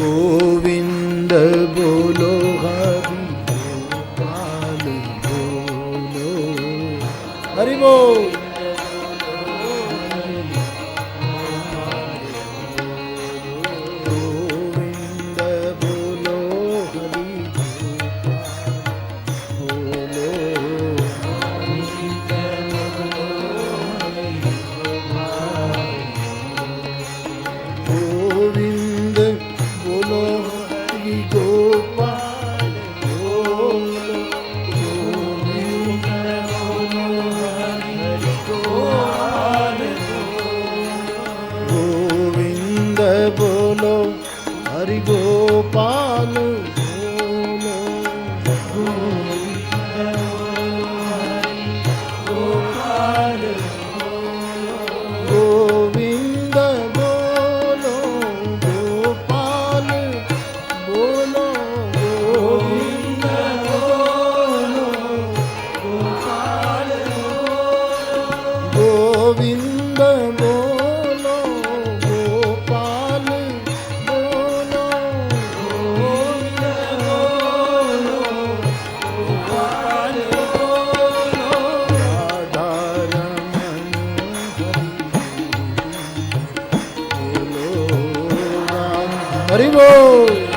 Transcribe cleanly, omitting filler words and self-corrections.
ગોવિંદ બોલો હરિ ગોપાલ બોલો હરિ બોલ. બોલો હરિ ગોપાલ બોલો ગોવિંદ બોલો ગોપાલ બોલો ગોવિંદ બોલો ગોપાલ ગોવિંદ બોલો ગોપાલ બોલો ગોવિંદ બોલો ગોપાલ બોલો રાધારમણ હરિ બોલ.